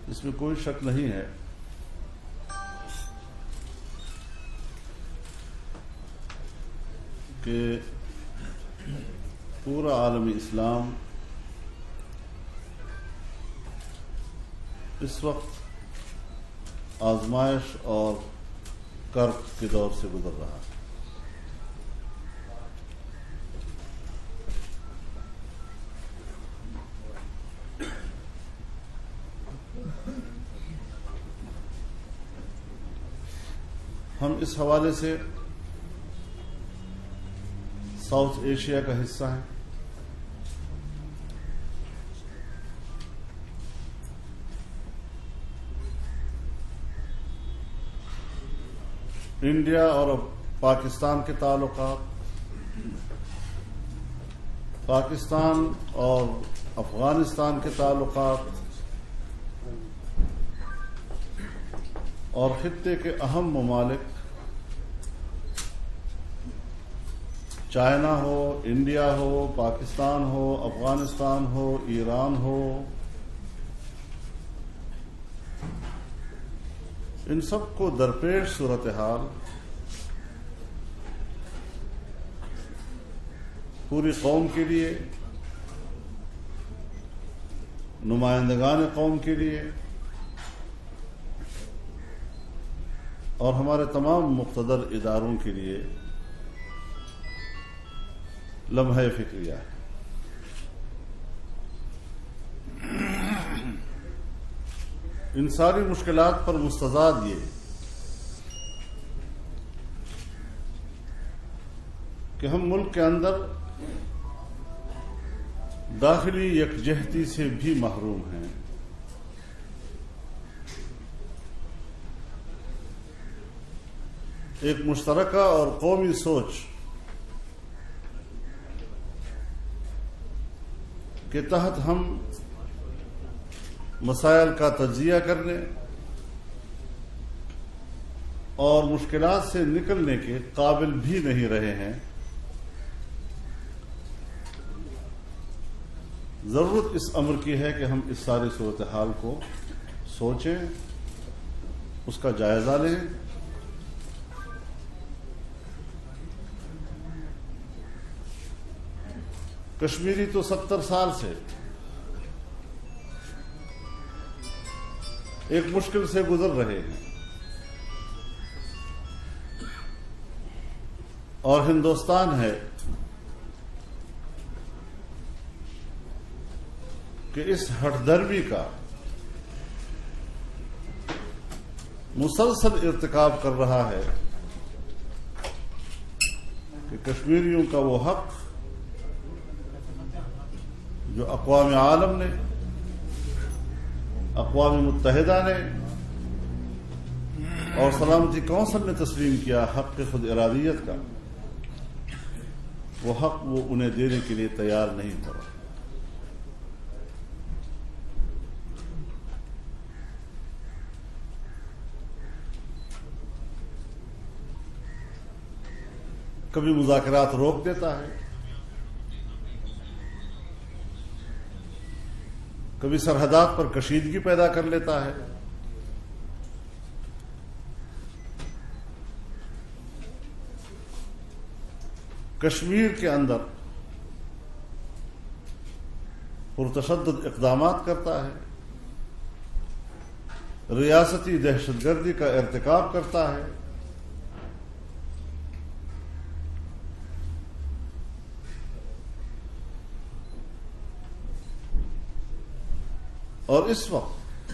اس میں کوئی شک نہیں ہے کہ پورا عالم اسلام اس وقت آزمائش اور کرب کے دور سے گزر رہا ہے۔ ہم اس حوالے سے ساؤتھ ایشیا کا حصہ ہیں۔ انڈیا اور پاکستان کے تعلقات، پاکستان اور افغانستان کے تعلقات اور خطے کے اہم ممالک چائنا ہو، انڈیا ہو، پاکستان ہو، افغانستان ہو، ایران ہو، ان سب کو درپیش صورتحال پوری قوم کے لیے، نمائندگان قوم کے لیے اور ہمارے تمام مقتدر اداروں کے لیے لمحہ فکریہ ہے۔ ان ساری مشکلات پر مستضاد یہ کہ ہم ملک کے اندر داخلی یکجہتی سے بھی محروم ہیں۔ ایک مشترکہ اور قومی سوچ کے تحت ہم مسائل کا تجزیہ کرنے اور مشکلات سے نکلنے کے قابل بھی نہیں رہے ہیں۔ ضرورت اس امر کی ہے کہ ہم اس ساری صورتحال کو سوچیں، اس کا جائزہ لیں، کشمیری تو 70 سال سے ایک مشکل سے گزر رہے ہیں، اور ہندوستان ہے کہ اس ہٹ درمی کا مسلسل ارتکاب کر رہا ہے کہ کشمیریوں کا وہ حق جو اقوام عالم نے، اقوام متحدہ نے اور سلامتی کونسل نے تسلیم کیا، حق خود ارادیت کا، وہ حق وہ انہیں دینے کے لیے تیار نہیں تھا۔ کبھی مذاکرات روک دیتا ہے، کبھی سرحدات پر کشیدگی پیدا کر لیتا ہے، کشمیر کے اندر پرتشدد اقدامات کرتا ہے، ریاستی دہشت گردی کا ارتکاب کرتا ہے، اور اس وقت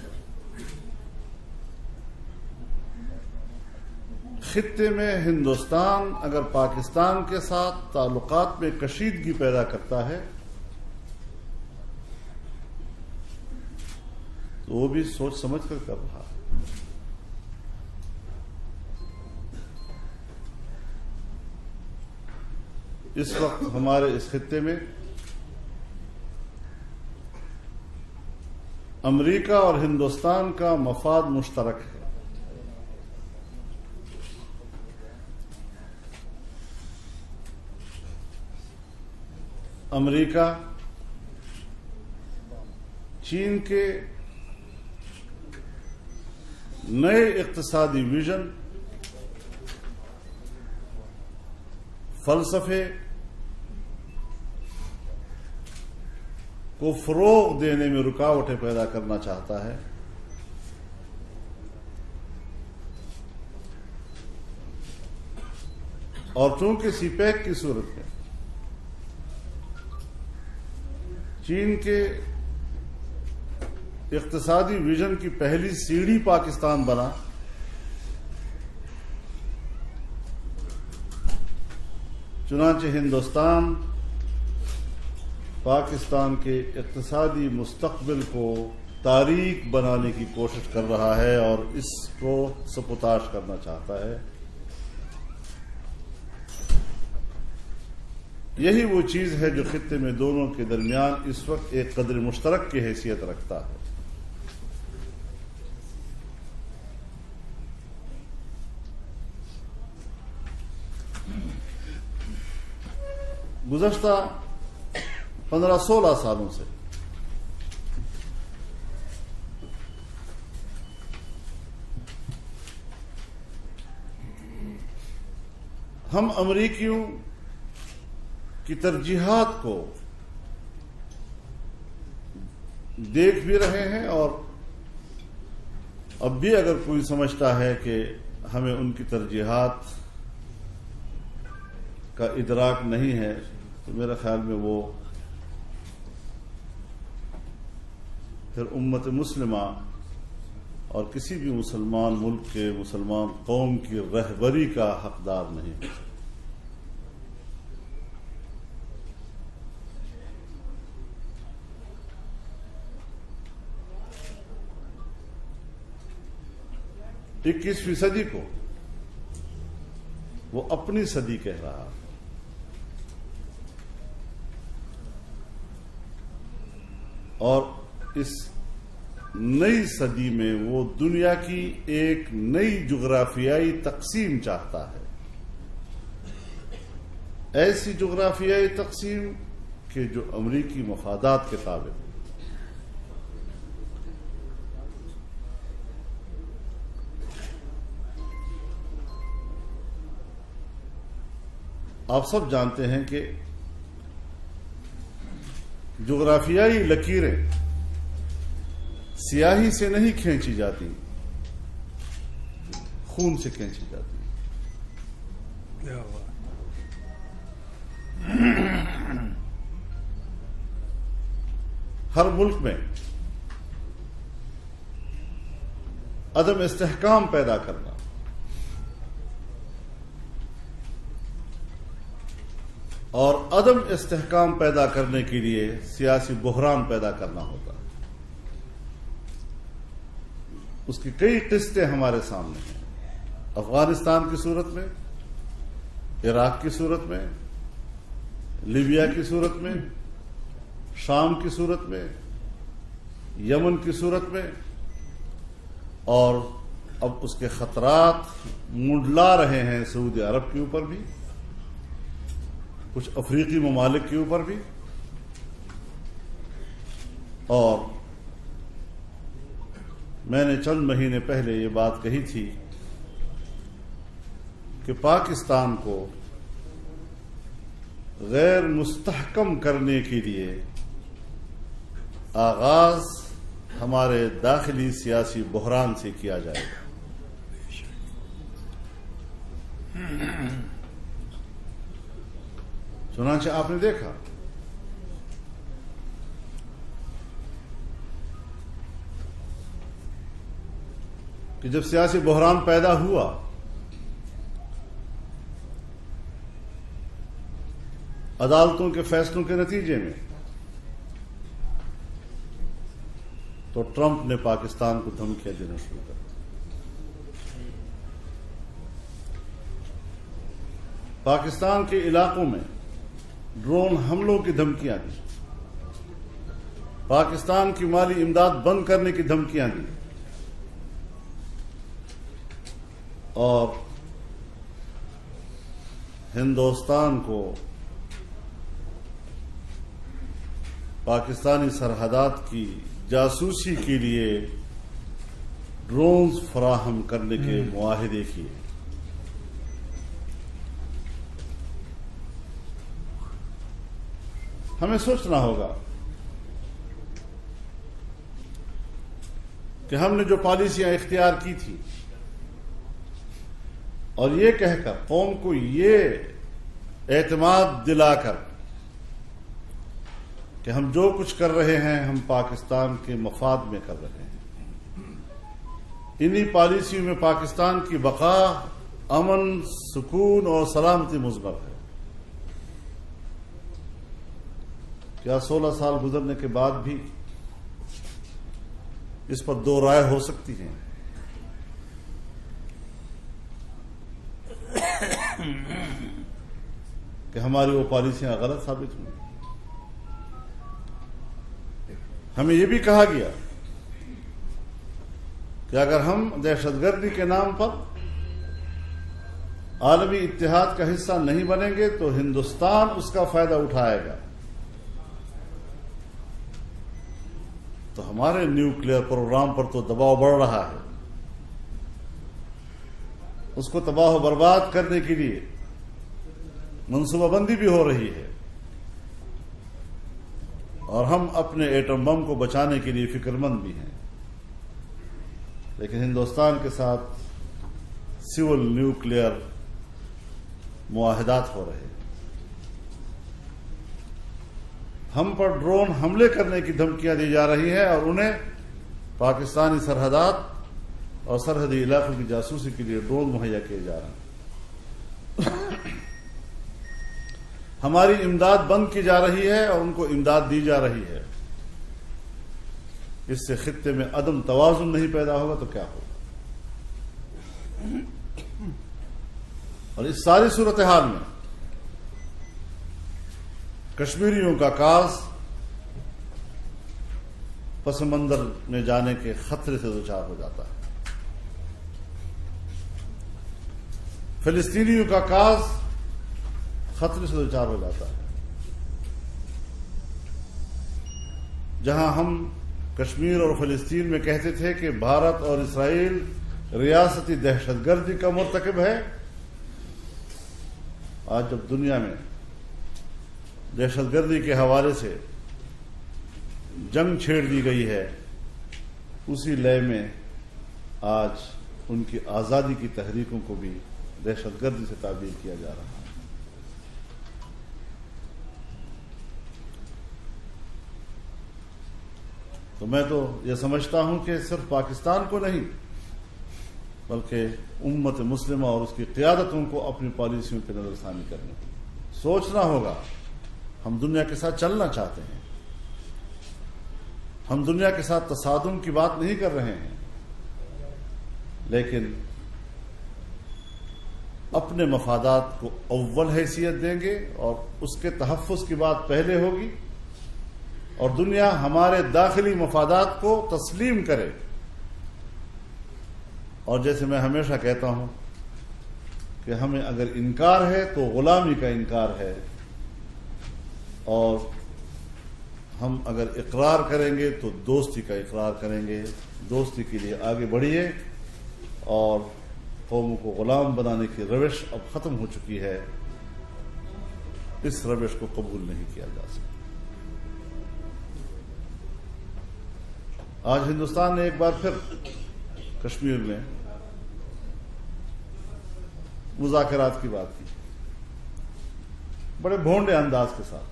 خطے میں ہندوستان اگر پاکستان کے ساتھ تعلقات میں کشیدگی پیدا کرتا ہے تو وہ بھی سوچ سمجھ کر رہا ہے۔ اس وقت ہمارے اس خطے میں امریکہ اور ہندوستان کا مفاد مشترک ہے۔ امریکہ چین کے نئے اقتصادی ویژن، فلسفے کو فروغ دینے میں رکاوٹیں پیدا کرنا چاہتا ہے، اور چونکہ سی پیک کی صورت میں چین کے اقتصادی ویژن کی پہلی سیڑھی پاکستان بنا، چنانچہ ہندوستان پاکستان کے اقتصادی مستقبل کو تاریک بنانے کی کوشش کر رہا ہے اور اس کو سبوتاژ کرنا چاہتا ہے۔ یہی وہ چیز ہے جو خطے میں دونوں کے درمیان اس وقت ایک قدر مشترک کی حیثیت رکھتا ہے۔ گزشتہ 15-16 سالوں سے ہم امریکیوں کی ترجیحات کو دیکھ بھی رہے ہیں، اور اب بھی اگر کوئی سمجھتا ہے کہ ہمیں ان کی ترجیحات کا ادراک نہیں ہے تو میرے خیال میں وہ پھر امت مسلمہ اور کسی بھی مسلمان ملک کے مسلمان قوم کی رہبری کا حقدار نہیں ہے۔ اکیسویں صدی کو وہ اپنی صدی کہہ رہا، اور اس نئی صدی میں وہ دنیا کی ایک نئی جغرافیائی تقسیم چاہتا ہے، ایسی جغرافیائی تقسیم کہ جو امریکی مفادات کے تابع ہو۔ آپ سب جانتے ہیں کہ جغرافیائی لکیریں سیاہی سے نہیں کھینچی جاتی، خون سے کھینچی جاتی۔ ہر ملک میں عدم استحکام پیدا کرنا، اور عدم استحکام پیدا کرنے کے لیے سیاسی بحران پیدا کرنا ہوتا ہے۔ اس کی کئی قسطیں ہمارے سامنے ہیں، افغانستان کی صورت میں، عراق کی صورت میں، لیبیا کی صورت میں، شام کی صورت میں، یمن کی صورت میں، اور اب اس کے خطرات منڈلا رہے ہیں سعودی عرب کے اوپر بھی، کچھ افریقی ممالک کے اوپر بھی، اور میں نے چند مہینے پہلے یہ بات کہی تھی کہ پاکستان کو غیر مستحکم کرنے کے لیے آغاز ہمارے داخلی سیاسی بحران سے کیا جائے گا۔ چنانچہ آپ نے دیکھا کہ جب سیاسی بحران پیدا ہوا عدالتوں کے فیصلوں کے نتیجے میں، تو ٹرمپ نے پاکستان کو دھمکیاں دینا شروع کر دی۔ پاکستان کے علاقوں میں ڈرون حملوں کی دھمکیاں دی، پاکستان کی مالی امداد بند کرنے کی دھمکیاں دی، اور ہندوستان کو پاکستانی سرحدات کی جاسوسی کے لیے ڈرونز فراہم کرنے کے معاہدے کیے. ہمیں سوچنا ہوگا کہ ہم نے جو پالیسیاں اختیار کی تھی اور یہ کہہ کر قوم کو یہ اعتماد دلا کر کہ ہم جو کچھ کر رہے ہیں ہم پاکستان کے مفاد میں کر رہے ہیں، انہی پالیسیوں میں پاکستان کی بقا، امن، سکون اور سلامتی مضمر ہے. کیا 16 سال گزرنے کے بعد بھی اس پر دو رائے ہو سکتی ہیں؟ کہ ہماری وہ پالیسیاں غلط ثابت ہوئی. ہمیں یہ بھی کہا گیا کہ اگر ہم دہشت گردی کے نام پر عالمی اتحاد کا حصہ نہیں بنیں گے تو ہندوستان اس کا فائدہ اٹھائے گا. تو ہمارے نیوکلیئر پروگرام پر تو دباؤ بڑھ رہا ہے، اس کو تباہ و برباد کرنے کے لیے منصوبہ بندی بھی ہو رہی ہے، اور ہم اپنے ایٹم بم کو بچانے کے لیے فکر مند بھی ہیں. لیکن ہندوستان کے ساتھ سول نیوکلیئر معاہدات ہو رہے ہیں. ہم پر ڈرون حملے کرنے کی دھمکیاں دی جا رہی ہیں اور انہیں پاکستانی سرحدات اور سرحدی علاقوں کی جاسوسی کے لیے ڈرون مہیا کیے جا رہے ہیں. ہماری امداد بند کی جا رہی ہے اور ان کو امداد دی جا رہی ہے. اس سے خطے میں عدم توازن نہیں پیدا ہوگا تو کیا ہوگا؟ اور اس ساری صورتحال میں کشمیریوں کا کاز پس منظر میں جانے کے خطرے سے دوچار ہو جاتا ہے. فلسطینیوں کا کاز خطرے سے دوچار ہو جاتا ہے. جہاں ہم کشمیر اور فلسطین میں کہتے تھے کہ بھارت اور اسرائیل ریاستی دہشت گردی کا مرتکب ہے، آج جب دنیا میں دہشت گردی کے حوالے سے جنگ چھیڑ دی گئی ہے، اسی لئے میں آج ان کی آزادی کی تحریکوں کو بھی دہشت گردی سے تعبیر کیا جا رہا ہے. تو میں تو یہ سمجھتا ہوں کہ صرف پاکستان کو نہیں بلکہ امت مسلمہ اور اس کی قیادتوں کو اپنی پالیسیوں کی نظر ثانی کرنے سوچنا ہوگا. ہم دنیا کے ساتھ چلنا چاہتے ہیں، ہم دنیا کے ساتھ تصادم کی بات نہیں کر رہے ہیں، لیکن اپنے مفادات کو اول حیثیت دیں گے اور اس کے تحفظ کی بات پہلے ہوگی، اور دنیا ہمارے داخلی مفادات کو تسلیم کرے. اور جیسے میں ہمیشہ کہتا ہوں کہ ہمیں اگر انکار ہے تو غلامی کا انکار ہے، اور ہم اگر اقرار کریں گے تو دوستی کا اقرار کریں گے. دوستی کے لیے آگے بڑھیے، اور قوموں کو غلام بنانے کی روش اب ختم ہو چکی ہے، اس روش کو قبول نہیں کیا جا سکتا. آج ہندوستان نے ایک بار پھر کشمیر میں مذاکرات کی بات کی، بڑے بھونڈے انداز کے ساتھ،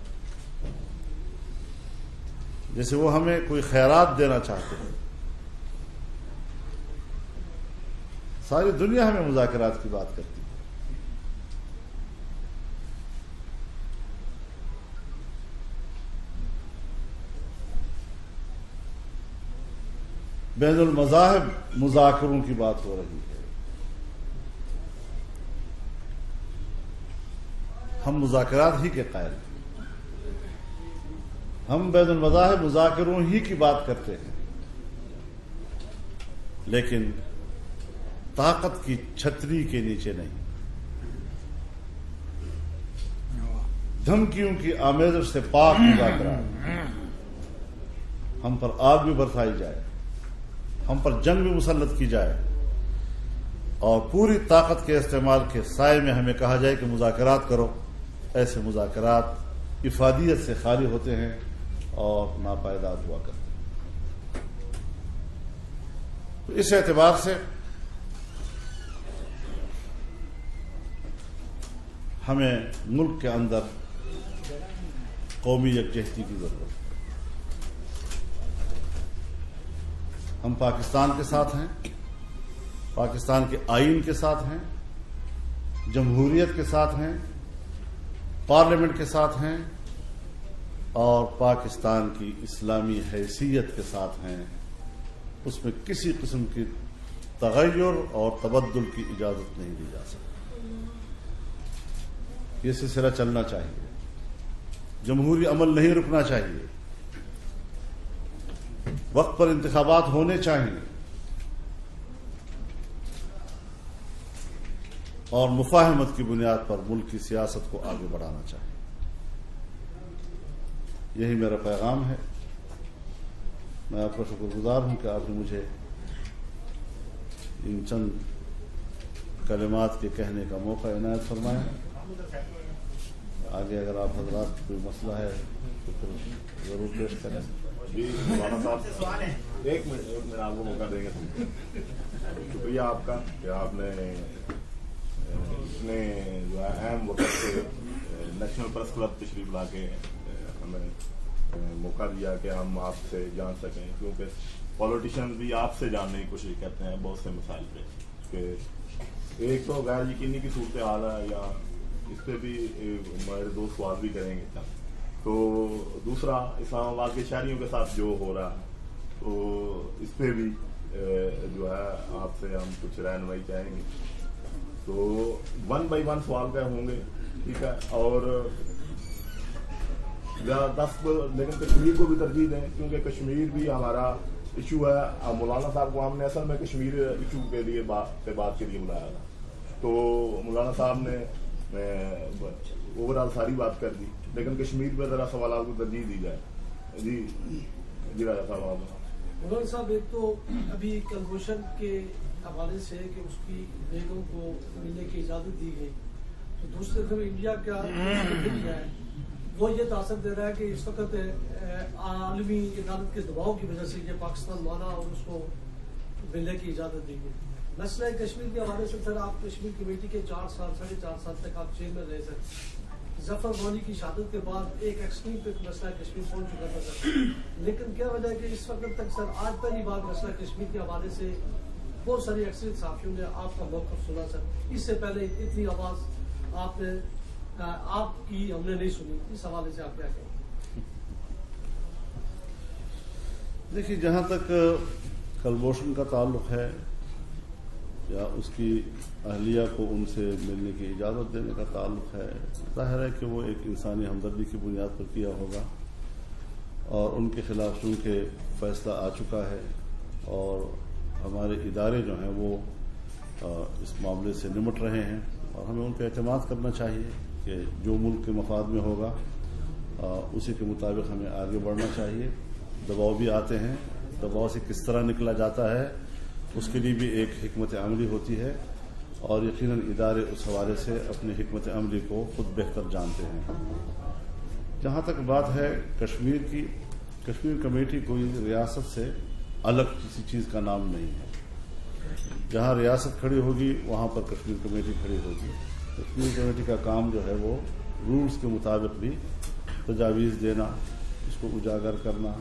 جیسے وہ ہمیں کوئی خیرات دینا چاہتے ہیں. ساری دنیا ہمیں مذاکرات کی بات کرتی ہے. بین المذاہب مذاکروں کی بات ہو رہی ہے. ہم مذاکرات ہی کے قائل ہیں، ہم بین المذاہب مذاکروں ہی کی بات کرتے ہیں، لیکن طاقت کی چھتری کے نیچے نہیں. دھمکیوں کی آمیزش سے پاک مذاکرات، ہم پر آگ بھی برسائی جائے، ہم پر جنگ بھی مسلط کی جائے اور پوری طاقت کے استعمال کے سائے میں ہمیں کہا جائے کہ مذاکرات کرو، ایسے مذاکرات افادیت سے خالی ہوتے ہیں اور ناپائیدار ہوا کرتے ہیں۔ تو اس اعتبار سے ہمیں ملک کے اندر قومی یکجہتی کی ضرورت ہے۔ ہم پاکستان کے ساتھ ہیں، پاکستان کے آئین کے ساتھ ہیں، جمہوریت کے ساتھ ہیں، پارلیمنٹ کے ساتھ ہیں اور پاکستان کی اسلامی حیثیت کے ساتھ ہیں۔ اس میں کسی قسم کی تغیر اور تبدل کی اجازت نہیں دی جا سکتی۔ یہ سلسلہ چلنا چاہیے، جمہوری عمل نہیں رکنا چاہیے، وقت پر انتخابات ہونے چاہیے اور مفاہمت کی بنیاد پر ملک کی سیاست کو آگے بڑھانا چاہیے۔ یہی میرا پیغام ہے۔ میں آپ کا شکر گزار ہوں کہ آپ نے مجھے ان چند کلمات کے کہنے کا موقع عنایت فرمایا۔ آگے اگر آپ حضرات کوئی مسئلہ ہے تو پھر ضرور پیش کریں۔ جی مولانا صاحب، ایک منٹ آپ کو موقع دیں گے۔ شکریہ آپ کا کہ آپ نے اتنے جو ہے اہم وقت سے نیشنل پریس کلب تشریف لا کے ہمیں موقع دیا کہ ہم آپ سے جان سکیں، کیونکہ پولیٹیشین بھی آپ سے جاننے کی کوشش کرتے ہیں بہت سے مسائل پہ، کہ ایک تو غیر یقینی کی صورتحال ہے، یا اس پہ بھی ہمارے دو سوال بھی کریں گے، تو دوسرا اسلام آباد کے شہریوں کے ساتھ جو ہو رہا ہے تو اس پہ بھی جو ہے آپ سے ہم کچھ رہنمائی چاہیں گے۔ تو 1 بائی 1 سوال کا ہوں گے، ٹھیک ہے، اور 10 لیکن کشمیر کو بھی ترجیح دیں، کیونکہ کشمیر بھی ہمارا ایشو ہے۔ مولانا صاحب کو ہم نے اصل میں کشمیر ایشو کے لیے بات کے لیے بلایا تھا، تو مولانا صاحب نے اوور آل ساری بات کر دی، لیکن کشمیر پہ ذرا سوالات کو ترجیح دی جائے۔ جی راجا صاحب۔ مولانا صاحب، ایک تو ابھی کلبھوشن کے حوالے سے کہ اس کی بیگم کو ملنے کی اجازت دی گئی، تو دوسری طرف انڈیا کا ہے وہ یہ تاثر دے رہا ہے کہ اس وقت عالمی عدالت کے دباؤ کی وجہ سے یہ پاکستان مانا اور اس کو ملنے کی اجازت دی گئی۔ مسئلہ کشمیر کے حوالے سے سر، آپ کشمیر کمیٹی کے 4 سال 4.5 سال تک آپ چیئرمین رہے سر۔ ظفر غنی کی شہادت کے بعد ایک ایکسٹریم پہ مسئلہ کشمیر پہنچ چکا تھا سر، لیکن کیا وجہ ہے کہ اس وقت تک سر آج پہلی بار مسئلہ کشمیر کے حوالے سے بہت ساری اکثریت صحافیوں نے آپ کا موقف سنا سر۔ اس سے پہلے اتنی آواز آپ کی ہم نے نہیں سنی، اس حوالے سے آپ کیا کہیں؟ دیکھیے، جہاں تک کلبھوشن کا تعلق ہے یا اس کی اہلیہ کو ان سے ملنے کی اجازت دینے کا تعلق ہے، ظاہر ہے کہ وہ ایک انسانی ہمدردی کی بنیاد پر کیا ہوگا، اور ان کے خلاف چونکہ فیصلہ آ چکا ہے اور ہمارے ادارے جو ہیں وہ اس معاملے سے نمٹ رہے ہیں، اور ہمیں ان پہ اعتماد کرنا چاہیے کہ جو ملک کے مفاد میں ہوگا اسی کے مطابق ہمیں آگے بڑھنا چاہیے۔ دباؤ بھی آتے ہیں، دباؤ سے کس طرح نکلا جاتا ہے اس کے لیے بھی ایک حکمت عملی ہوتی ہے، اور یقیناً ادارے اس حوالے سے اپنی حکمت عملی کو خود بہتر جانتے ہیں۔ جہاں تک بات ہے کشمیر کی، کشمیر کمیٹی کوئی ریاست سے الگ کسی چیز کا نام نہیں ہے۔ جہاں ریاست کھڑی ہوگی وہاں پر کشمیر کمیٹی کھڑی ہوگی۔ کشمیر کمیٹی کا کام جو ہے وہ رولز کے مطابق بھی تجاویز دینا، اس کو اجاگر کرنا،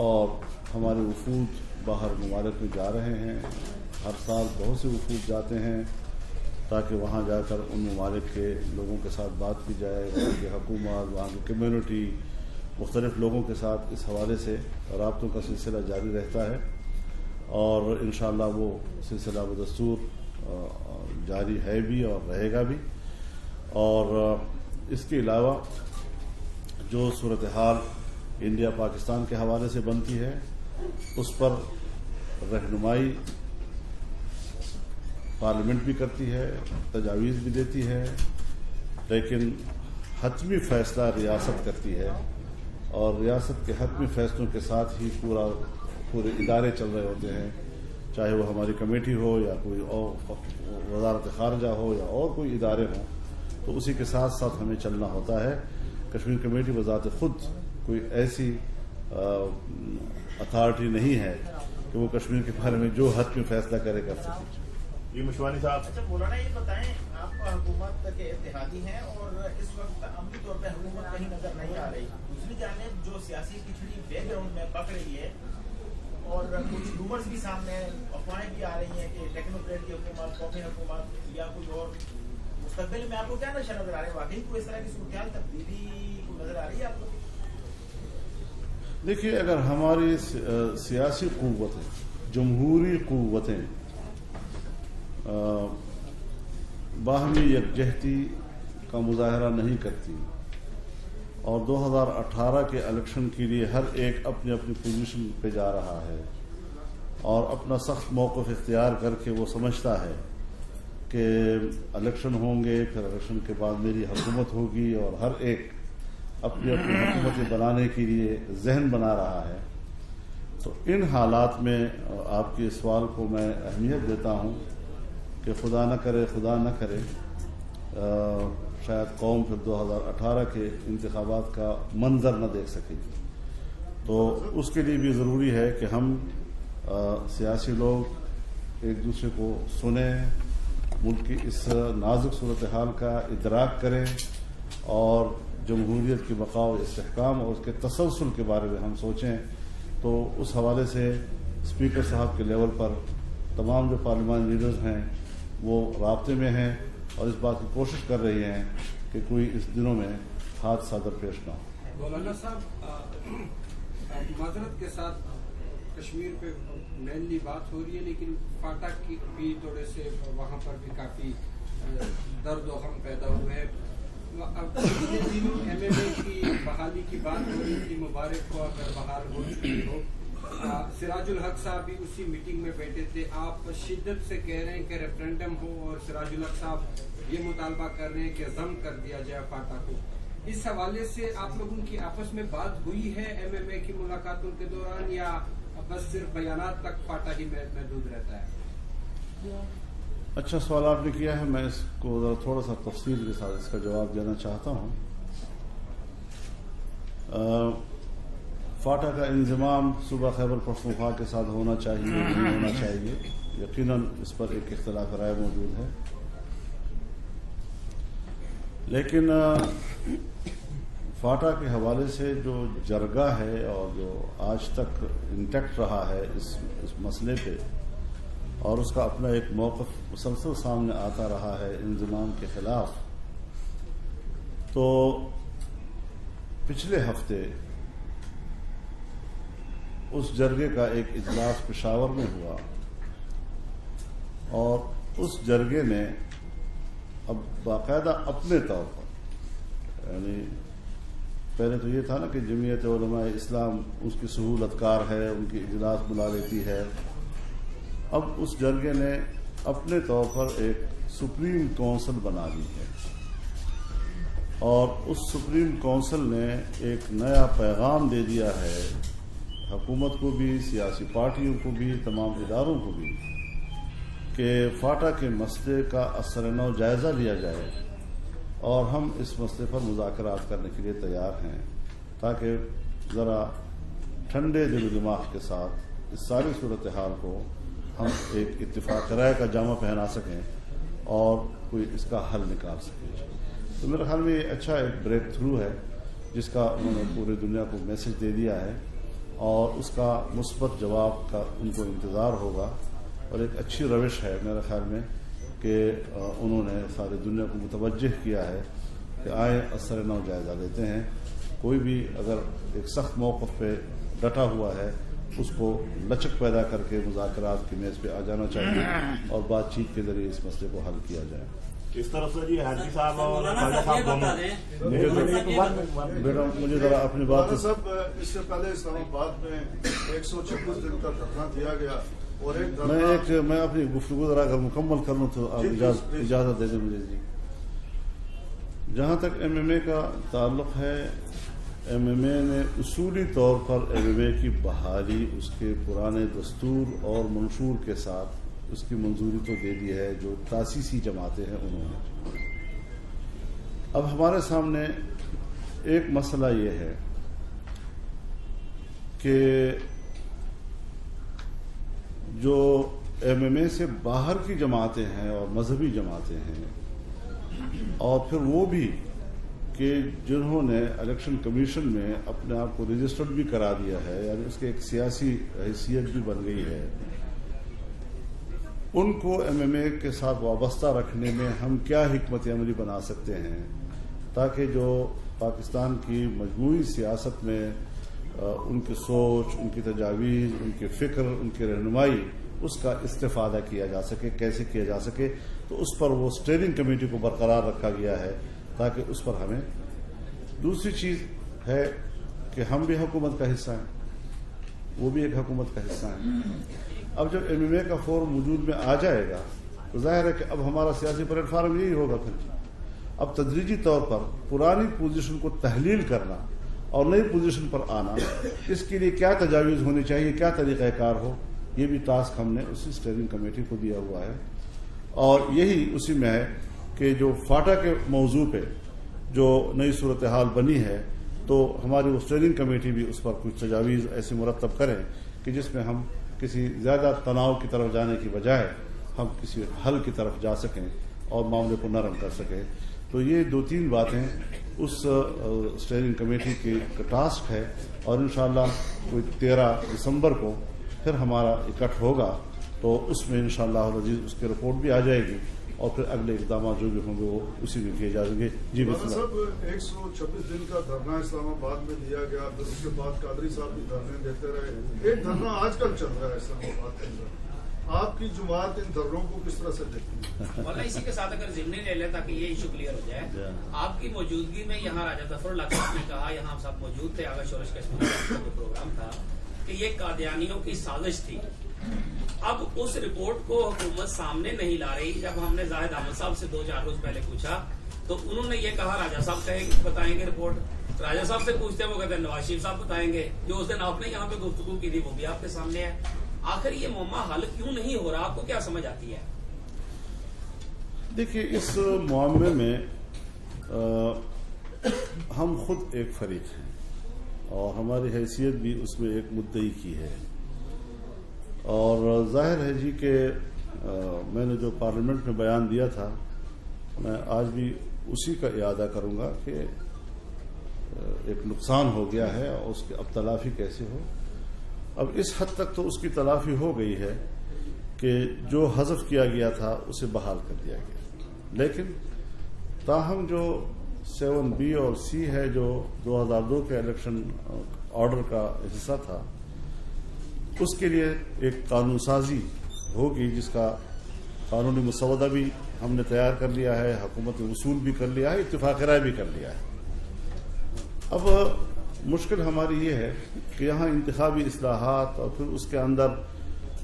اور ہمارے وفود باہر ممالک میں جا رہے ہیں، ہر سال بہت سے وفود جاتے ہیں تاکہ وہاں جا کر ان ممالک کے لوگوں کے ساتھ بات کی جائے، وہاں کی حکومت، وہاں کی کمیونٹی، مختلف لوگوں کے ساتھ اس حوالے سے رابطوں کا سلسلہ جاری رہتا ہے، اور انشاءاللہ وہ سلسلہ بدستور جاری ہے بھی اور رہے گا بھی۔ اور اس کے علاوہ جو صورتحال انڈیا پاکستان کے حوالے سے بنتی ہے اس پر رہنمائی پارلیمنٹ بھی کرتی ہے، تجاویز بھی دیتی ہے، لیکن حتمی فیصلہ ریاست کرتی ہے، اور ریاست کے حتمی فیصلوں کے ساتھ ہی پورے ادارے چل رہے ہوتے ہیں، چاہے وہ ہماری کمیٹی ہو یا کوئی اور وزارت خارجہ ہو یا اور کوئی ادارے ہوں، تو اسی کے ساتھ ساتھ ہمیں چلنا ہوتا ہے۔ کشمیر کمیٹی بذات خود کوئی ایسی اتھارٹی نہیں ہے کہ وہ کشمیر کے بارے میں جو حد میں فیصلہ کرے کر سکے۔ یہ مشوانی صاحب، اچھا مولانا یہ بتائیں، آپ حکومت کے اتحادی ہیں اور اس وقت عملی طور پہ حکومت کہیں نظر نہیں آ رہی، دوسری جانب جو سیاسی کھچڑی بیک گراؤنڈ میں پک رہی ہے اور کچھ رومرز بھی سامنے، افواہیں بھی آ رہی ہیں کہ ٹیکنوکریٹ کی حکومت، قومی حکومت یا کوئی اور، مستقبل میں آپ کو کیا نشہ نظر آ رہا ہے؟ واقعی کوئی اس طرح کی صورتحال تبدیلی نظر آ رہی ہے آپ کو؟ دیکھیے، اگر ہماری سیاسی قوتیں، جمہوری قوتیں باہمی یکجہتی کا مظاہرہ نہیں کرتی اور 2018 کے الیکشن کے لیے ہر ایک اپنی اپنی پوزیشن پہ جا رہا ہے اور اپنا سخت موقف اختیار کر کے وہ سمجھتا ہے کہ الیکشن ہوں گے، پھر الیکشن کے بعد میری حکومت ہوگی، اور ہر ایک اپنی اپنی حکومتیں بنانے کے لیے ذہن بنا رہا ہے، تو ان حالات میں آپ کے سوال کو میں اہمیت دیتا ہوں کہ خدا نہ کرے شاید قوم پھر 2018 کے انتخابات کا منظر نہ دیکھ سکے گی۔ تو اس کے لیے بھی ضروری ہے کہ ہم سیاسی لوگ ایک دوسرے کو سنیں، ملک کی اس نازک صورتحال کا ادراک کریں اور جمہوریت کی بقا و استحکام اور اس کے تسلسل کے بارے میں ہم سوچیں۔ تو اس حوالے سے اسپیکر صاحب کے لیول پر تمام جو پارلیمانی لیڈرز ہیں وہ رابطے میں ہیں اور اس بات کی کوشش کر رہی ہیں کہ کوئی اس دنوں میں حادثہ درپیش نہ ہو۔ مولانا صاحب، معذرت کے ساتھ کشمیر پہ مینلی بات ہو رہی ہے، لیکن فاٹا کی بھی تھوڑے سے وہاں پر بھی کافی درد و غم پیدا ہوئے ہیں۔ اب پچھلے دنوں ایم ایم اے کی بحالی کی بات ہو رہی تھی، مبارک کو اگر بحال ہو چکی ہو۔ سراج الحق صاحب بھی اسی میٹنگ میں بیٹھے تھے، آپ شدت سے کہہ رہے ہیں کہ ریفرینڈم ہو، اور سراج الحق صاحب یہ مطالبہ کر رہے ہیں کہ ضم کر دیا جائے فاٹا کو۔ اس حوالے سے آپ لوگوں کی آپس میں بات ہوئی ہے ایم ایم اے کی ملاقاتوں کے دوران، یا بس صرف بیانات تک فاٹا ہی محدود رہتا ہے؟ اچھا سوال آپ نے کیا ہے، میں اس کو ذرا تھوڑا سا تفصیل کے ساتھ اس کا جواب دینا چاہتا ہوں۔ فاٹا کا انضمام صوبہ خیبر پختونخوا کے ساتھ ہونا چاہیے نہیں ہونا چاہیے، یقیناً اس پر ایک اختلاف رائے موجود ہے، لیکن فاٹا کے حوالے سے جو جرگہ ہے اور جو آج تک انٹیکٹ رہا ہے اس مسئلے پہ، اور اس کا اپنا ایک موقف مسلسل سامنے آتا رہا ہے انضمام کے خلاف، تو پچھلے ہفتے اس جرگے کا ایک اجلاس پشاور میں ہوا، اور اس جرگے نے اب باقاعدہ اپنے طور پر، یعنی پہلے تو یہ تھا نا کہ جمعیت علماء اسلام اس کی سہولت کار ہے، ان کی اجلاس بلا لیتی ہے، اب اس جرگے نے اپنے طور پر ایک سپریم کونسل بنا لی ہے، اور اس سپریم کونسل نے ایک نیا پیغام دے دیا ہے حکومت کو بھی، سیاسی پارٹیوں کو بھی، تمام اداروں کو بھی، کہ فاٹا کے مسئلے کا اثر نو جائزہ لیا جائے اور ہم اس مسئلے پر مذاکرات کرنے کے لیے تیار ہیں، تاکہ ذرا ٹھنڈے دل و دماغ کے ساتھ اس ساری صورتحال کو ہم ایک اتفاق رائے کا جامہ پہنا سکیں اور کوئی اس کا حل نکال سکیں۔ تو میرے خیال میں یہ اچھا ایک بریک تھرو ہے جس کا انہوں نے پوری دنیا کو میسج دے دیا ہے، اور اس کا مثبت جواب کا ان کو انتظار ہوگا، اور ایک اچھی روش ہے میرے خیال میں کہ انہوں نے ساری دنیا کو متوجہ کیا ہے کہ آئیں اثر نو جائزہ لیتے ہیں، کوئی بھی اگر ایک سخت موقف پہ ڈٹا ہوا ہے اس کو لچک پیدا کر کے مذاکرات کی میز پہ آ جانا چاہیے اور بات چیت کے ذریعے اس مسئلے کو حل کیا جائے۔ اس طرف سے جی حاجی صاحب اور خواجہ صاحب دونوں بیٹا مجھے ذرا اپنی بات صاحب، اس سے پہلے اسلام آباد میں 126 دن کا دھرنا دیا گیا، اور میں اپنی گفتگو ذرا اگر مکمل کر لوں تو آپ اجازت دے دیں مجھے۔ جی، جہاں تک ایم ایم اے کا تعلق ہے، MMA نے اصولی طور پر MMA کی بحالی اس کے پرانے دستور اور منشور کے ساتھ اس کی منظوری تو دے دی ہے، جو تاسیسی جماعتیں ہیں انہوں نے۔ اب ہمارے سامنے ایک مسئلہ یہ ہے کہ جو MMA سے باہر کی جماعتیں ہیں اور مذہبی جماعتیں ہیں، اور پھر وہ بھی کہ جنہوں نے الیکشن کمیشن میں اپنے آپ کو رجسٹرڈ بھی کرا دیا ہے، یعنی اس کی ایک سیاسی حیثیت بھی بن گئی ہے، ان کو MMA کے ساتھ وابستہ رکھنے میں ہم کیا حکمت عملی بنا سکتے ہیں تاکہ جو پاکستان کی مجموعی سیاست میں ان کی سوچ، ان کی تجاویز، ان کی فکر، ان کی رہنمائی، اس کا استفادہ کیا جا سکے، کیسے کیا جا سکے، تو اس پر وہ اسٹیئرنگ کمیٹی کو برقرار رکھا گیا ہے تاکہ اس پر ہمیں۔ دوسری چیز ہے کہ ہم بھی حکومت کا حصہ ہیں، وہ بھی ایک حکومت کا حصہ ہیں۔ اب جب MMA کا فورم وجود میں آ جائے گا تو ظاہر ہے کہ اب ہمارا سیاسی پلیٹ فارم یہی ہوگا۔ پھر اب تدریجی طور پر پرانی پوزیشن کو تحلیل کرنا اور نئی پوزیشن پر آنا، اس کے لیے کیا تجاویز ہونی چاہیے، کیا طریقہ کار ہو، یہ بھی ٹاسک ہم نے اسی اسٹیئرنگ کمیٹی کو دیا ہوا ہے۔ اور یہی اسی میں ہے کہ جو فاٹا کے موضوع پہ جو نئی صورتحال بنی ہے، تو ہماری وہ اسٹیئرنگ کمیٹی بھی اس پر کچھ تجاویز ایسے مرتب کریں کہ جس میں ہم کسی زیادہ تناؤ کی طرف جانے کی بجائے ہم کسی حل کی طرف جا سکیں اور معاملے کو نرم کر سکیں۔ تو یہ 2-3 باتیں اس اسٹیئرنگ کمیٹی کی ٹاسک ہے، اور انشاءاللہ کوئی 13 دسمبر کو پھر ہمارا اکٹھ ہوگا، تو اس میں انشاءاللہ العزیز اس کی رپورٹ بھی آ جائے گی، اور پھر اگلے اقدامات جو بھی ہوں گے وہ اسی میں کیے جائیں گے۔ جی مولانا صاحب، 126 دن کا دھرنا اسلام آباد میں دیا گیا، پھر اس کے بعد قادری صاحب بھی دھرنے دیتے رہے، ایک دھرنا آج کل چل رہا ہے اسلام آباد کے اندر، آپ کی جماعت ان دھرنوں کو کس طرح سے دیکھتی ہے؟ مولانا اسی کے ساتھ اگر ضمنی لے لیں تاکہ یہ ایشو کلیئر ہو جائے، آپ کی موجودگی میں یہاں راجہ ظفر اللہ صاحب نے کہا، یہاں ہم سب موجود تھے، آگا شورش کشمیر کا جو پروگرام تھا، کہ یہ قادیانیوں کی سازش تھی۔ اب اس رپورٹ کو حکومت سامنے نہیں لا رہی۔ جب ہم نے زاہد احمد صاحب سے 2-4 روز پہلے پوچھا تو انہوں نے یہ کہا راجہ صاحب بتائیں گے رپورٹ، راجہ صاحب سے پوچھتے ہیں وہ کہتے ہیں نواز شریف صاحب بتائیں گے، جو اس دن آپ نے یہاں پہ گفتگو کی تھی وہ بھی آپ کے سامنے ہے۔ آخر یہ معمہ حل کیوں نہیں ہو رہا، آپ کو کیا سمجھ آتی ہے؟ دیکھیے، اس معاملے میں ہم خود ایک فریق ہیں اور ہماری حیثیت بھی اس میں ایک مدعی کی ہے، اور ظاہر ہے جی کہ میں نے جو پارلیمنٹ میں بیان دیا تھا، میں آج بھی اسی کا اعادہ کروں گا کہ ایک نقصان ہو گیا ہے اور اس کی اب تلافی کیسے ہو۔ اب اس حد تک تو اس کی تلافی ہو گئی ہے کہ جو حذف کیا گیا تھا اسے بحال کر دیا گیا، لیکن تاہم جو 7B اور C ہے جو 2002 کے الیکشن آرڈر کا حصہ تھا، اس کے لیے ایک قانون سازی ہوگی جس کا قانونی مسودہ بھی ہم نے تیار کر لیا ہے، حکومت نے وصول بھی کر لیا ہے، اتفاق رائے بھی کر لیا ہے۔ اب مشکل ہماری یہ ہے کہ یہاں انتخابی اصلاحات اور پھر اس کے اندر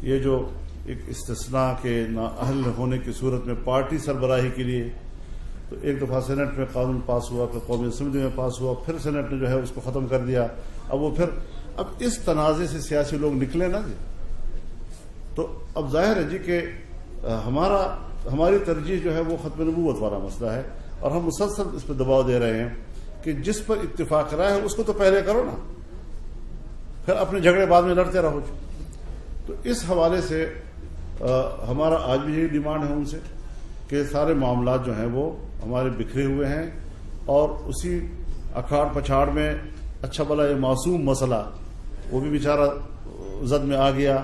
یہ جو ایک استثناء کے نااہل ہونے کی صورت میں پارٹی سربراہی کے لیے، تو ایک دفعہ سینٹ میں قانون پاس ہوا، پھر قومی اسمبلی میں پاس ہوا، پھر سینٹ نے جو ہے اس کو ختم کر دیا۔ اب اس تنازع سے سیاسی لوگ نکلے نا جی، تو اب ظاہر ہے جی کہ ہماری ترجیح جو ہے وہ ختم نبوت والا مسئلہ ہے، اور ہم مسلسل اس پہ دباؤ دے رہے ہیں کہ جس پر اتفاق رائے ہے اس کو تو پہلے کرو نا، پھر اپنے جھگڑے بعد میں لڑتے رہو۔ تو اس حوالے سے ہمارا آج بھی یہی ڈیمانڈ ہے ان سے کہ سارے معاملات جو ہیں وہ ہمارے بکھرے ہوئے ہیں، اور اسی اکھاڑ پچھاڑ میں اچھا بھلا یہ معصوم مسئلہ وہ بھی بیچارہ زد میں آ گیا،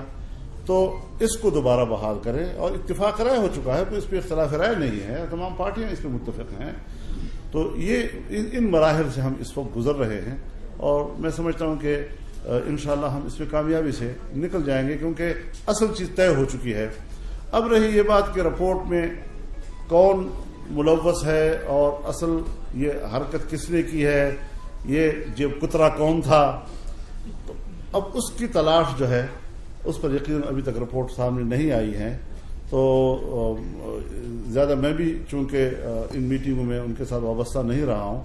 تو اس کو دوبارہ بحال کریں۔ اور اتفاق رائے ہو چکا ہے، تو اس پہ اختلاف رائے نہیں ہے، تمام پارٹیاں اس پہ متفق ہیں۔ تو یہ ان مراحل سے ہم اس وقت گزر رہے ہیں، اور میں سمجھتا ہوں کہ انشاءاللہ ہم اس میں کامیابی سے نکل جائیں گے، کیونکہ اصل چیز طے ہو چکی ہے۔ اب رہی یہ بات کہ رپورٹ میں کون ملوث ہے اور اصل یہ حرکت کس نے کی ہے، یہ جیب کترا کون تھا، تو اب اس کی تلاش جو ہے اس پر یقیناً ابھی تک رپورٹ سامنے نہیں آئی ہے۔ تو زیادہ میں بھی چونکہ ان میٹنگوں میں ان کے ساتھ وابستہ نہیں رہا ہوں،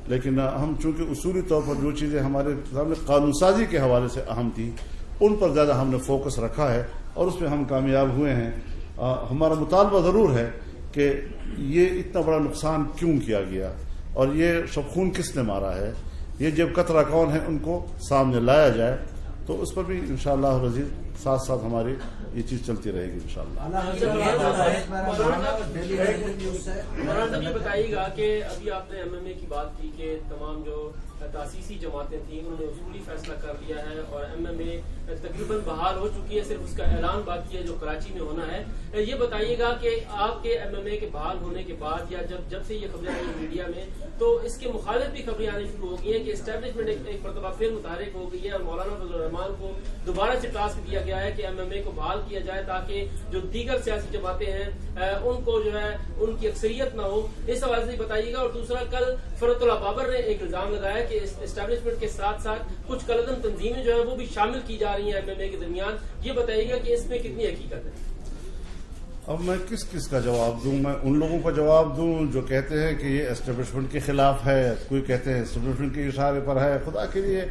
لیکن ہم چونکہ اصولی طور پر جو چیزیں ہمارے سامنے قانون سازی کے حوالے سے اہم تھی ان پر زیادہ ہم نے فوکس رکھا ہے اور اس میں ہم کامیاب ہوئے ہیں. ہمارا مطالبہ ضرور ہے کہ یہ اتنا بڑا نقصان کیوں کیا گیا اور یہ سب خون کس نے مارا ہے, یہ جب قطرہ کون ہے ان کو سامنے لایا جائے تو اس پر بھی انشاءاللہ العزیز ساتھ ساتھ ہماری یہ چیز چلتی رہے گی انشاءاللہ. مولانا یہ بتائیے گا کہ ابھی آپ نے MMA کی بات کی کہ تمام جو تاسیسی جماعتیں تھیں انہوں نے اصولی فیصلہ کر لیا ہے اور MMA تقریباً بحال ہو چکی ہے, صرف اس کا اعلان باقی ہے جو کراچی میں ہونا ہے. یہ بتائیے گا کہ آپ کے MMA کے بحال ہونے کے بعد یا جب سے یہ خبریں آئی میڈیا میں تو اس کے مخالف بھی خبریں آنی شروع ہو گئی ہیں کہ اسٹیبلشمنٹ ایک مرتبہ پھر متحرک ہو گئی ہے اور مولانا فضل الرحمان کو دوبارہ سے ٹاسک دیا گیا ہے کہ MMA کو بحال کیا جائے تاکہ جو دیگر سیاسی جماعتیں ہیں ان کو جو ہے ان کی اکثریت نہ ہو. اس حوالے سے بتائیے گا. اور دوسرا, کل فرت اللہ بابر نے ایک الزام لگایا کہ اسٹیبلشمنٹ کے ساتھ ساتھ کچھ کلعدم تنظیمیں جو ہے وہ بھی شامل کی جا رہی ہیں MMA کے درمیان. یہ بتائیے گا کہ اس میں کتنی حقیقت ہے؟ اب میں کس کا جواب دوں؟ میں ان لوگوں کا جواب دوں جو کہتے ہیں کہ یہ اسٹیبلشمنٹ کے خلاف ہے, کوئی کہتے ہیں اسٹیبلشمنٹ کے اشارے پر ہے. خدا کے لیے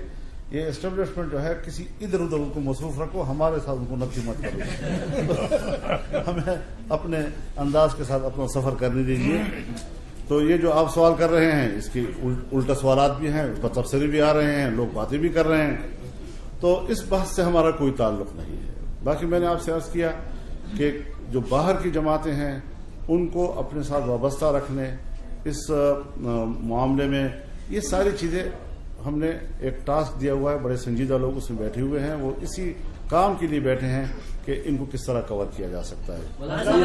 یہ اسٹیبلشمنٹ جو ہے کسی ادھر ادھر ان کو مصروف رکھو, ہمارے ساتھ ان کو نفی مت کرو. ہمیں اپنے انداز کے ساتھ اپنا سفر کرنے دیجیے. تو یہ جو آپ سوال کر رہے ہیں اس کی الٹا سوالات بھی ہیں, اس پر تبصرے بھی آ رہے ہیں, لوگ باتیں بھی کر رہے ہیں. تو اس بحث سے ہمارا کوئی تعلق نہیں ہے. باقی میں نے آپ سے عرض کیا کہ جو باہر کی جماعتیں ہیں ان کو اپنے ساتھ وابستہ رکھنے اس معاملے میں یہ ساری چیزیں ہم نے ایک ٹاسک دیا ہوا ہے. بڑے سنجیدہ لوگ اس میں بیٹھے ہوئے ہیں, وہ اسی کام کے لیے بیٹھے ہیں کہ ان کو کس طرح کور کیا جا سکتا ہے. مولانا صاحب,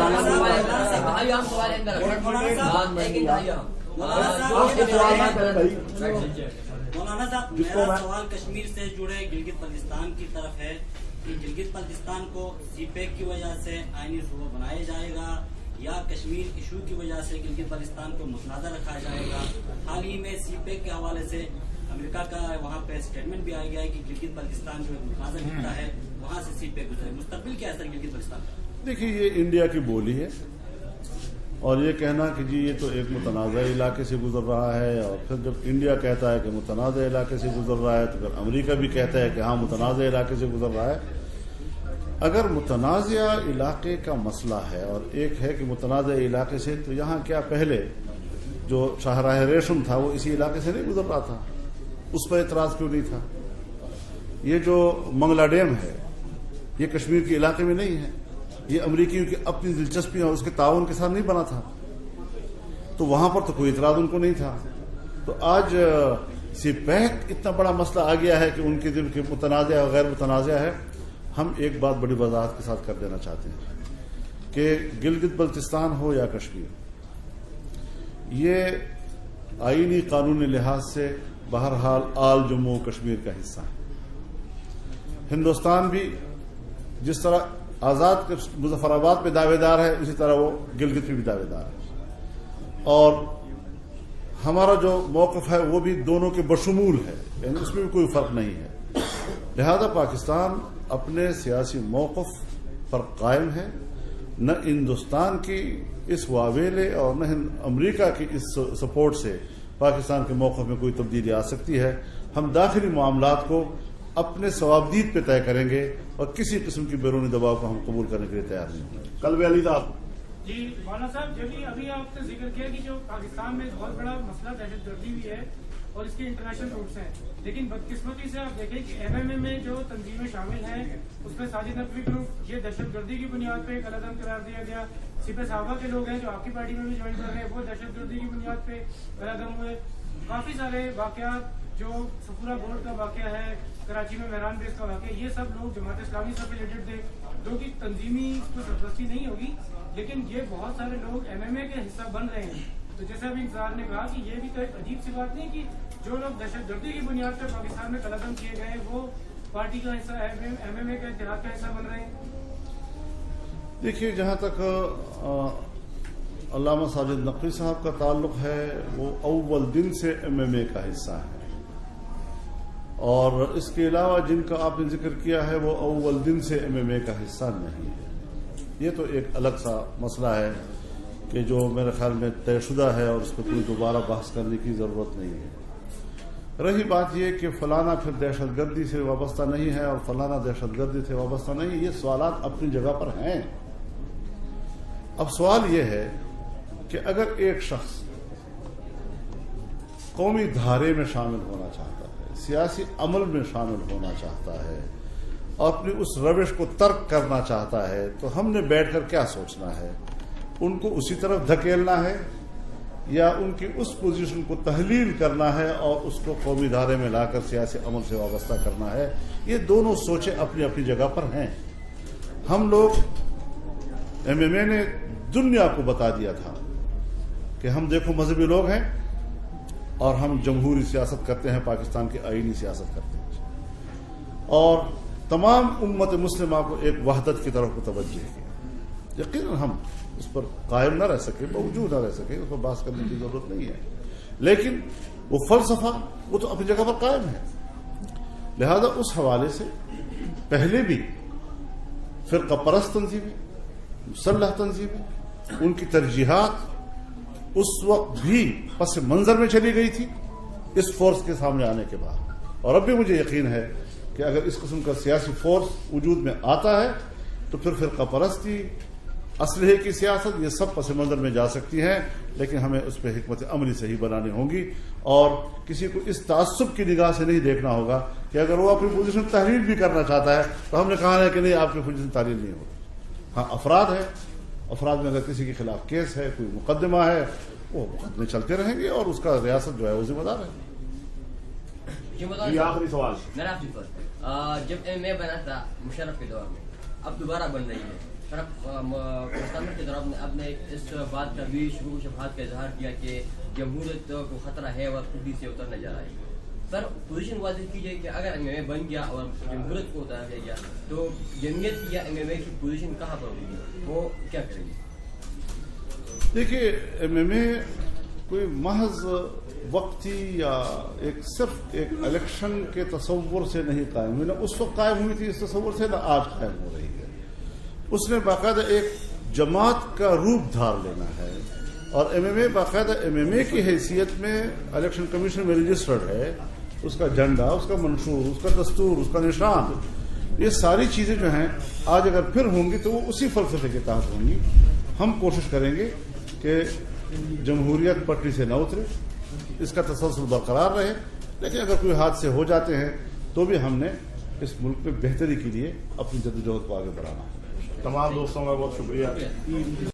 میرا سوال کشمیر سے جڑے گلگت بلتستان کی طرف ہے کہ گلگت بلتستان کو سی پیک کی وجہ سے آئینی صوبہ بنایا جائے گا یا کشمیر ایشو کی وجہ سے گلگت بلتستان کو متنازع رکھا جائے گا. حال ہی میں سی پیک کے حوالے سے امریکہ کا وہاں پہ اسٹیٹمنٹ بھی آیا گیا ہے کہ گلگت بلتستان جو متنازع خطہ ہے وہاں سے سی پیک گزرے. مستقبل کیا ہے سر گلگت بلتستان؟ دیکھیے, یہ انڈیا کی بولی ہے اور یہ کہنا کہ جی یہ تو ایک متنازع علاقے سے گزر رہا ہے, اور پھر جب انڈیا کہتا ہے کہ متنازع علاقے سے گزر رہا ہے تو پھر امریکہ بھی کہتا ہے کہ ہاں متنازع علاقے سے گزر رہا ہے. اگر متنازع علاقے کا مسئلہ ہے اور ایک ہے کہ متنازع علاقے سے, تو یہاں کیا پہلے جو شاہراہ ریشم تھا وہ اسی علاقے سے نہیں گزر رہا تھا؟ اس پر اعتراض کیوں نہیں تھا؟ یہ جو منگلا ڈیم ہے یہ کشمیر کے علاقے میں نہیں ہے, یہ امریکیوں کی اپنی دلچسپی اور اس کے تعاون کے ساتھ نہیں بنا تھا, تو وہاں پر تو کوئی اعتراض ان کو نہیں تھا. تو آج سی پیک اتنا بڑا مسئلہ آ گیا ہے کہ ان کے دل کے متنازع اور غیر متنازع ہے. ہم ایک بات بڑی وضاحت کے ساتھ کر دینا چاہتے ہیں کہ گلگت بلتستان ہو یا کشمیر, یہ آئینی قانونی لحاظ سے بہرحال آل جموں کشمیر کا حصہ ہے. ہندوستان بھی جس طرح آزاد مظفر آباد پہ دعوے دار ہے اسی طرح وہ گلگت پہ بھی دعوے دار ہے, اور ہمارا جو موقف ہے وہ بھی دونوں کے بشمول ہے, یعنی اس میں بھی کوئی فرق نہیں ہے. لہذا پاکستان اپنے سیاسی موقف پر قائم ہے. نہ ہندوستان کی اس واویلے اور نہ امریکہ کی اس سپورٹ سے پاکستان کے موقف میں کوئی تبدیلی آ سکتی ہے. ہم داخلی معاملات کو اپنے ثوابدید پہ طے کریں گے اور کسی قسم کی بیرونی دباؤ کو ہم قبول کرنے کے لیے تیار نہیں ہوں گے. کل علی صاحب جی مولانا صاحب, جبھی ابھی آپ نے ذکر کیا کہ جو پاکستان میں بہت بڑا مسئلہ دہشت گردی بھی ہے اور اس کے انٹرنیشنل روٹس ہیں, لیکن بدقسمتی سے آپ دیکھیں کہ MMA میں جو تنظیمیں شامل ہیں اس میں ساجد نقوی گروپ یہ دہشت گردی کی بنیاد پہ ایک علیحدہ قرار دیا گیا. سپہ صحابہ کے لوگ ہیں جو آپ کی پارٹی میں بھی جوائن کر رہے ہیں وہ دہشت گردی کی بنیاد پہ علیحدہ ہوئے. کافی سارے واقعات جو سفورہ بورڈ کا واقعہ ہے, کراچی میں مہران بیس کا واقعہ, یہ سب لوگ جماعت اسلامی سے ریلیٹڈ تھے جو کہ تنظیمی اس کو سرپرستی نہیں ہوگی, لیکن یہ بہت سارے لوگ MMA کے حصہ بن رہے ہیں. تو جیسا ابھی انتظار نے کہا کہ یہ بھی تو ایک عجیب سی بات نہیں کہ جو لوگ دہشت گردی کی بنیاد پر پاکستان میں قلعدم کیے گئے وہ پارٹی کا حصہ MMA کا اتحاد کا حصہ بن رہے ہیں. دیکھیے, جہاں تک علامہ ساجد نقوی صاحب کا تعلق ہے وہ اول دن سے MMA کا حصہ ہے, اور اس کے علاوہ جن کا آپ نے ذکر کیا ہے وہ اول دن سے MMA کا حصہ نہیں ہے. یہ تو ایک الگ سا مسئلہ ہے کہ جو میرے خیال میں طے شدہ ہے اور اس پہ کوئی دوبارہ بحث کرنے کی ضرورت نہیں ہے. رہی بات یہ کہ فلانا پھر دہشت گردی سے وابستہ نہیں ہے اور فلانا دہشت گردی سے وابستہ نہیں ہے، یہ سوالات اپنی جگہ پر ہیں۔ اب سوال یہ ہے کہ اگر ایک شخص قومی دھارے میں شامل ہونا چاہتا ہے، سیاسی عمل میں شامل ہونا چاہتا ہے اور اپنی اس روش کو ترک کرنا چاہتا ہے، تو ہم نے بیٹھ کر کیا سوچنا ہے؟ ان کو اسی طرف دھکیلنا ہے یا ان کی اس پوزیشن کو تحلیل کرنا ہے اور اس کو قومی دھارے میں لا کر سیاسی عمل سے وابستہ کرنا ہے؟ یہ دونوں سوچیں اپنی اپنی جگہ پر ہیں۔ ہم لوگ MMA نے دنیا کو بتا دیا تھا کہ ہم دیکھو مذہبی لوگ ہیں اور ہم جمہوری سیاست کرتے ہیں، پاکستان کی آئینی سیاست کرتے ہیں، اور تمام امت مسلمہ کو ایک وحدت کی طرف متوجہ کیا۔ یقیناً ہم اس پر قائم نہ رہ سکے، موجود نہ رہ سکے، اس پر بحث کرنے کی ضرورت نہیں ہے، لیکن وہ فلسفہ وہ تو اپنی جگہ پر قائم ہے۔ لہذا اس حوالے سے پہلے بھی فرقہ پرست تنظیمیں، مسلح تنظیمیں، ان کی ترجیحات اس وقت بھی پس منظر میں چلی گئی تھی اس فورس کے سامنے آنے کے بعد، اور اب بھی مجھے یقین ہے کہ اگر اس قسم کا سیاسی فورس وجود میں آتا ہے تو پھر فرقہ پرستی، اسلحے کی سیاست، یہ سب پس منظر میں جا سکتی ہیں، لیکن ہمیں اس پہ حکمت عملی صحیح بنانی ہوں گی اور کسی کو اس تعصب کی نگاہ سے نہیں دیکھنا ہوگا کہ اگر وہ اپنی پوزیشن تحلیل بھی کرنا چاہتا ہے تو ہم نے کہا ہے کہ نہیں، آپ کی پوزیشن تحلیل نہیں ہوگی۔ ہاں افراد ہیں، افراد میں اگر کسی کے خلاف کیس ہے، کوئی مقدمہ ہے، وہ مقدمے چلتے رہیں گے اور اس کا ریاست جو ہے وہ ذمہ دار ہے۔ جی آخری سوال۔ میرا جب MMA بنا تھا مشرف کے دور میں، اب دوبارہ بن رہی ہے، مستعمر کے دوران اب نے اس بات کا بھی شروع شبہات کا اظہار کیا کہ جمہوریت کو خطرہ ہے اور خودی سے اترنے جا رہا ہے۔ سر پوزیشن واضح کیجیے کہ اگر MMA بن گیا اور جمہوریت کو اتارا گیا تو جمعیت کی یا MMA کی پوزیشن کہاں پر ہوگی، وہ کیا کرے گی؟ دیکھیے MMA کوئی محض وقتی یا صرف ایک الیکشن کے تصور سے نہیں قائم ہوئی، نہ اس وقت قائم ہوئی تھی اس تصور سے، نہ آج قائم ہو رہی ہے۔ اس نے باقاعدہ ایک جماعت کا روپ دھار لینا ہے، اور MMA باقاعدہ MMA کی حیثیت میں الیکشن کمیشن میں رجسٹرڈ ہے، اس کا جھنڈا، اس کا منشور، اس کا دستور، اس کا نشان، یہ ساری چیزیں جو ہیں آج اگر پھر ہوں گی تو وہ اسی فلسفے کے تحت ہوں گی۔ ہم کوشش کریں گے کہ جمہوریت پٹری سے نہ اترے، اس کا تسلسل برقرار رہے، لیکن اگر کوئی حادثے ہو جاتے ہیں تو بھی ہم نے اس ملک میں بہتری کے لیے اپنی جدوجہد کو آگے بڑھانا ہے۔ تمام دوستوں کا بہت شکریہ۔